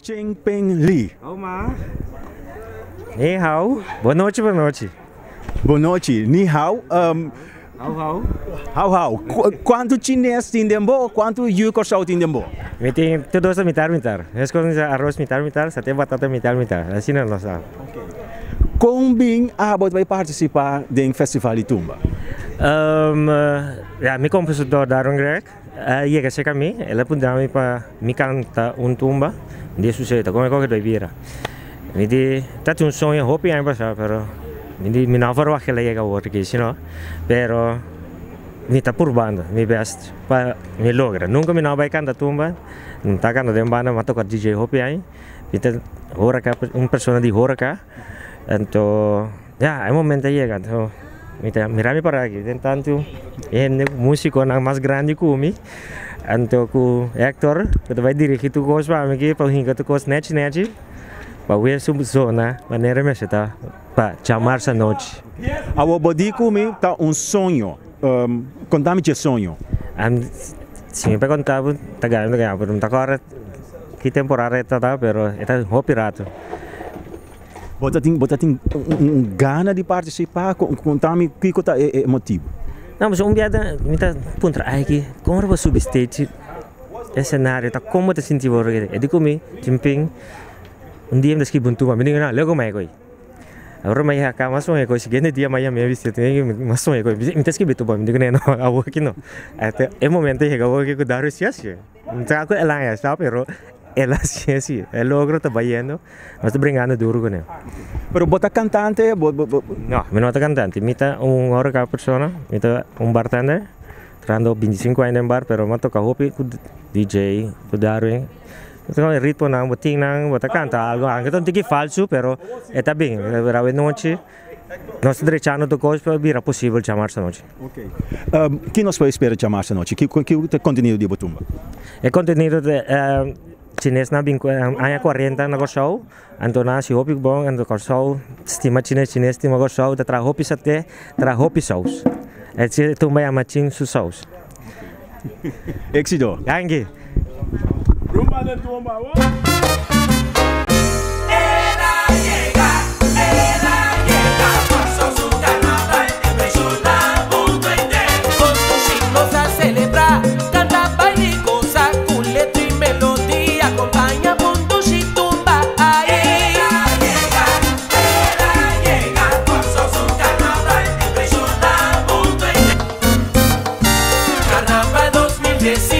Cheng Peng Lee. Olá. Ni hao. Boa noite, boa noite. Boa noite. Ni hao. Hao. Hao. Quanto chinês tem dembo? Quanto yucosau tem dembo? Me tem tudo isso mitar. Escolhe arroz mitar, sate batata mitar. Assim não nós sabe. Como bem a vai participar do festival de tumba? Ja, mi compositor Darren Greg. Ia que kami, ela pun dami pa mi canta tumba. Dia sucede come qualche due bira. Quindi tanto un sogno hopi anche passare però. Quindi mi navarro che lei ga work che sino. Però mi sta purbando, mi best pa mi logra. Nunca mi nabai canta tumba. Non sta canta dem banda ma tocca DJ hopi ai. Vita ora ka un persona di ora ka. Então, ja, é um momento aí, então, mirami para aqui, tanto é músico não mais grande que mim, então o Hector, que vai dirigir tu coisa para mim aqui, para hinga tu coisa net, para ver sub zona, maneira me está, para chamar essa noite. A body comigo tá sonho, conta-me de sonho. Se me perguntava, tá ganhando, mas não agora que temporada está, pero é um pirata. Você tem gana de participar? Conta-me que é motivo. Não, mas dia me tá puntra aqui, como eu vou subir stage, cenário, tá como te sentir agora? É de comer, jumping, dia me descrevi buntu, mas ninguém não, logo mais coi. Agora mais acá, mas sonho coi, seguinte dia mais me visto, mas sonho coi, me descrevi tu, mas ninguém não, a aqui não. Até é momento que eu vou que eu dar o ciência. Então aku elang sabe, pero ela sim, é logo tá baiano, mas tô brincando duro com ele. Pero bota cantante, não, me não tá cantante, me tá hora cada pessoa, me tá bartender, trando 25 anos em bar, pero me toca hopi com DJ, com Darwin. Então é ritmo não, botinho não, bota canta algo, então tem que falso, pero é tá bem, é noite. Nós direitando do coisa para vir possível chamar essa noite. Ok. Que nós podemos esperar chamar essa noite? Que conteúdo de Botumba? É conteúdo de chinês na bem há 40 na show, então nós hopi bom, então show estima chinês estima go show, tra hopi sate, tra hopi sauce. É se tu vai amachin su sauce. Éxito. Gangue. Rumba de tumba. Carnaval 2010.